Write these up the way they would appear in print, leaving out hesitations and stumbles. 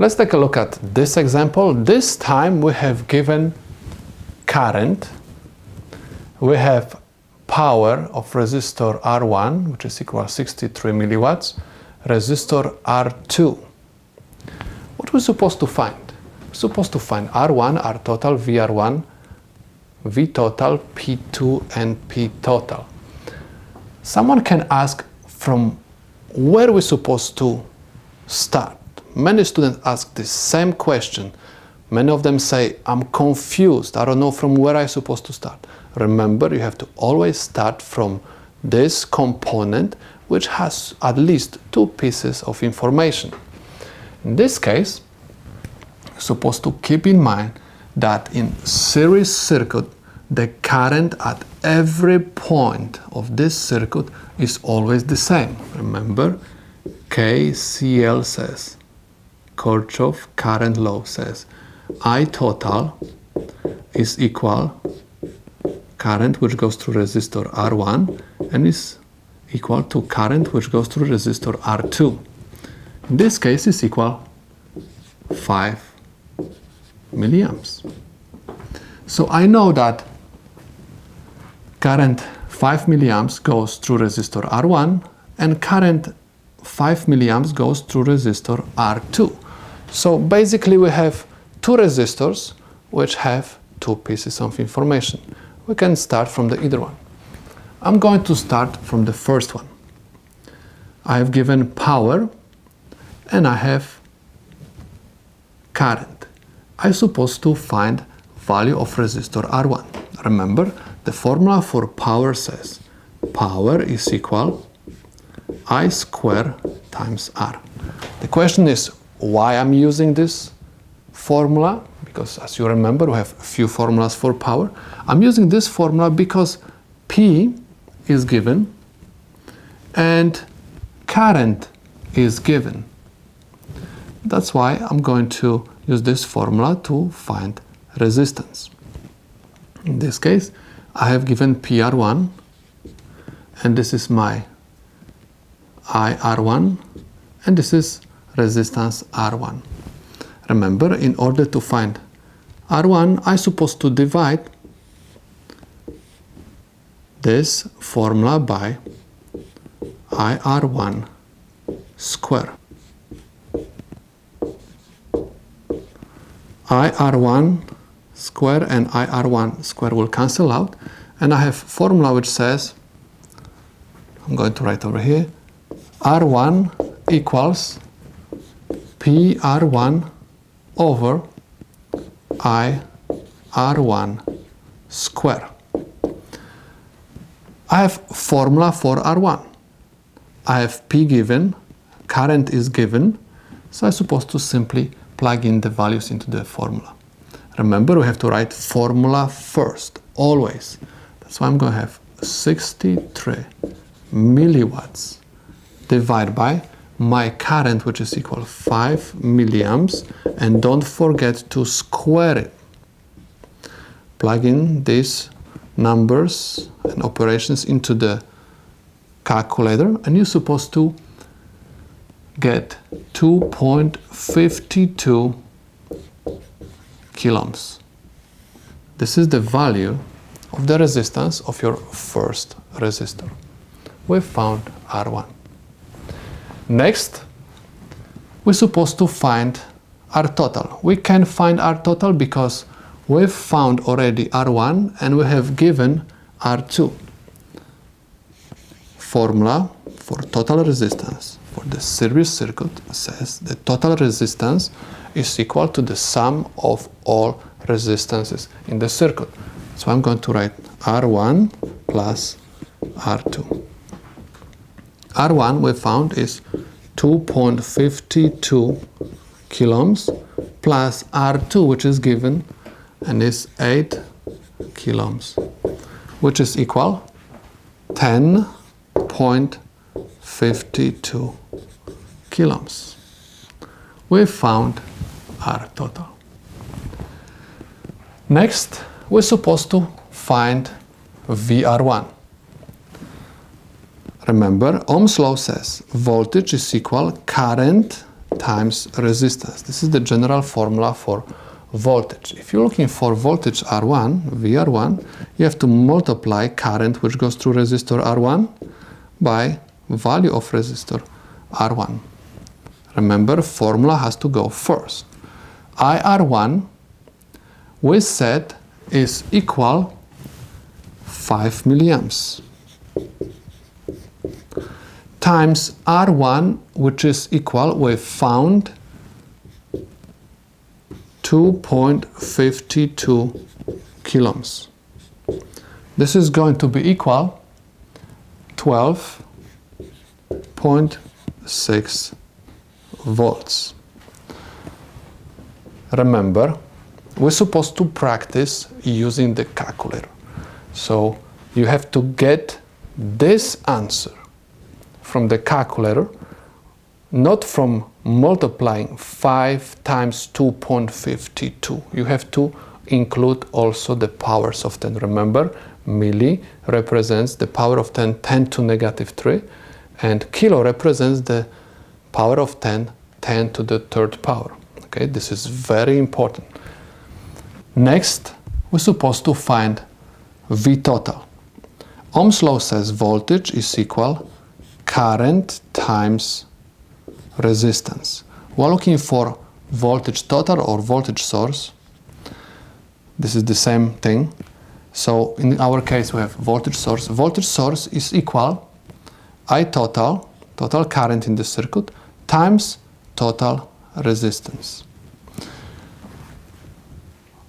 Let's take a look at this example. This time we have given current, we have power of resistor R1, which is equal to 63 milliwatts, resistor R2. What we're supposed to find? We're supposed to find R1, R total, VR1, V total, P2, and P total. Someone can ask from where we're supposed to start. Many students ask the same question. Many of them say, I'm confused, I don't know from where I'm supposed to start. Remember, you have to always start from this component, which has at least two pieces of information. In this case, you're supposed to keep in mind that in series circuit, the current at every point of this circuit is always the same. Remember, KCL says, Kirchhoff current law says, I total is equal current which goes through resistor R1 and is equal to current which goes through resistor R2. In this case, it's equal 5 milliamps. So I know that current 5 milliamps goes through resistor R1 and current 5 milliamps goes through resistor R2. So basically we have two resistors which have two pieces of information. We can start from the either one. I'm going to start from the first one. I have given power and I have current. I'm supposed to find value of resistor R1. Remember, the formula for power says power is equal I square times R. The question is why I'm using this formula, because as you remember we have a few formulas for power. I'm using this formula because P is given and current is given. That's why I'm going to use this formula to find resistance. In this case, I have given PR1 and this is my IR1 and this is resistance R1. Remember, in order to find R1, I'm supposed to divide this formula by IR1 square. IR1 square and IR1 square will cancel out, and I have formula which says, I'm going to write over here, R1 equals PR1 over IR1 square. I have formula for R1. I have P given, current is given, so I'm supposed to simply plug in the values into the formula. Remember, we have to write formula first, always. That's why I'm going to have 63 milliwatts divided by my current, which is equal to 5 milliamps, and don't forget to square it. Plug in these numbers and operations into the calculator, and you're supposed to get 2.52 kiloohms. This is the value of the resistance of your first resistor. We found R1. Next, we're supposed to find R total. We can find R total because we've found already R1 and we have given R2. Formula for total resistance for the series circuit says the total resistance is equal to the sum of all resistances in the circuit. So I'm going to write R1 plus R2. R1 we found is 2.52 kiloohms plus R2, which is given, and is 8 kiloohms, which is equal 10.52 kiloohms. We found R total. Next, we're supposed to find VR1. Remember, Ohm's law says voltage is equal current times resistance. This is the general formula for voltage. If you're looking for voltage R1, VR1, you have to multiply current which goes through resistor R1 by value of resistor R1. Remember, formula has to go first. IR1, we said, is equal 5 milliamps times R1, which is equal, we found 2.52 coulombs. This is going to be equal 12.6 volts. Remember, we're supposed to practice using the calculator. So you have to get this answer from the calculator, not from multiplying 5 times 2.52. You have to include also the powers of 10. Remember, milli represents the power of 10, 10 to negative 3, and kilo represents the power of 10, 10 to the third power. Okay, this is very important. Next, we're supposed to find V total. Ohm's law says voltage is equal current times resistance. We're looking for voltage total or voltage source. This is the same thing. So in our case we have voltage source. Voltage source is equal I total, total current in the circuit, times total resistance.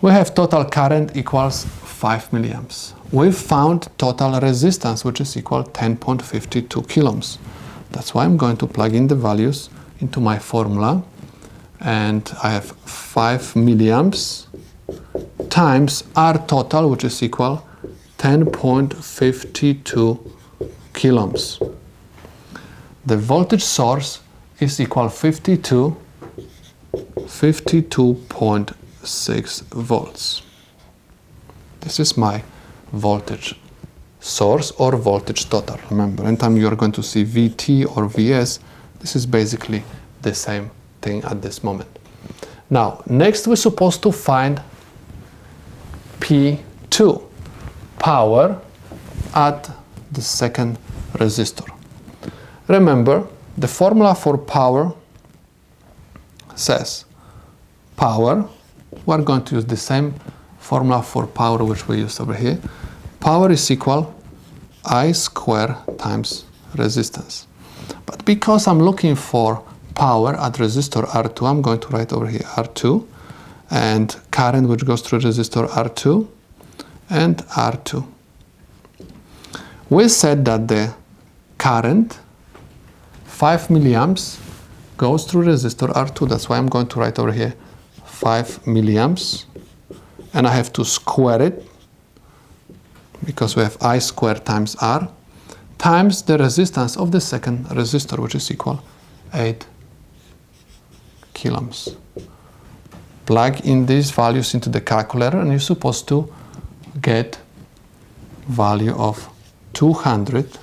We have total current equals 5 milliamps. We've found total resistance, which is equal 10.52 coulombs. That's why I'm going to plug in the values into my formula, and I have 5 milliamps times R total, which is equal 10.52 coulombs. The voltage source is equal 52.6 volts. This is my voltage source or voltage total. Remember, anytime you are going to see VT or VS, this is basically the same thing at this moment. Now, next we're supposed to find P2, power at the second resistor. Remember, the formula for power says power, we're going to use the same formula for power which we used over here. Power is equal I² times resistance. But because I'm looking for power at resistor R2, I'm going to write over here R2, and current which goes through resistor R2 and R2. We said that the current 5 milliamps goes through resistor R2. That's why I'm going to write over here 5 milliamps, and I have to square it because we have I² times R times the resistance of the second resistor, which is equal 8 coulombs. Plug in these values into the calculator and you're supposed to get value of 200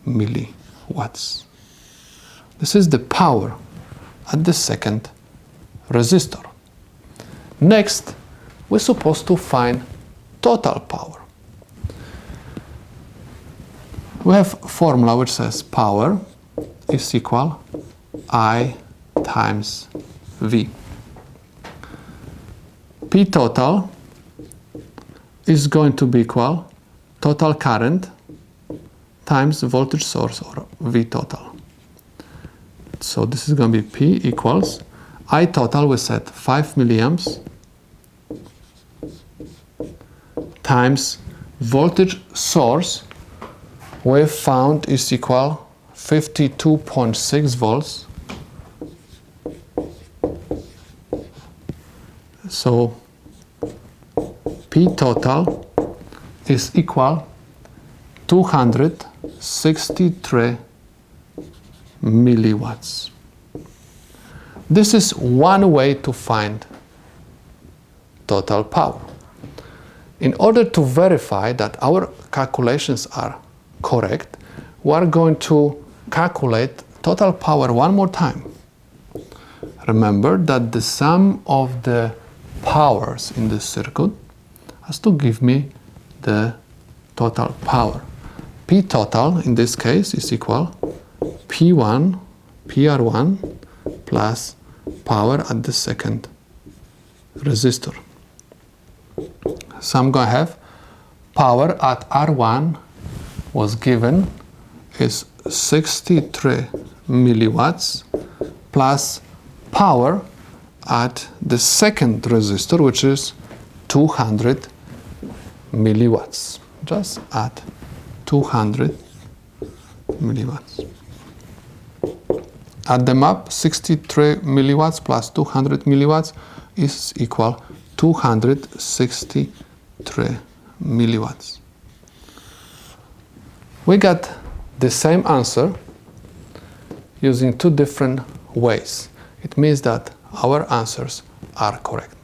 milliwatts. This is the power at the second resistor. Next, we're supposed to find total power. We have a formula which says power is equal I times V. P total is going to be equal total current times voltage source, or V total. So this is going to be P equals I total, we set 5 milliamps times voltage source we found is equal 52.6 volts. So P total is equal 263 milliwatts. This is one way to find total power. In order to verify that our calculations are correct, we are going to calculate total power one more time. remember that the sum of the powers in this circuit has to give me the total power. P total in this case is equal P1 PR1 plus power at the second resistor. So I'm going to have power at R1 was given is 63 milliwatts plus power at the second resistor, which is 200 milliwatts. Just add 200 milliwatts. Add them up, 63 milliwatts plus 200 milliwatts is equal 263 milliwatts. We got the same answer using two different ways. It means that our answers are correct.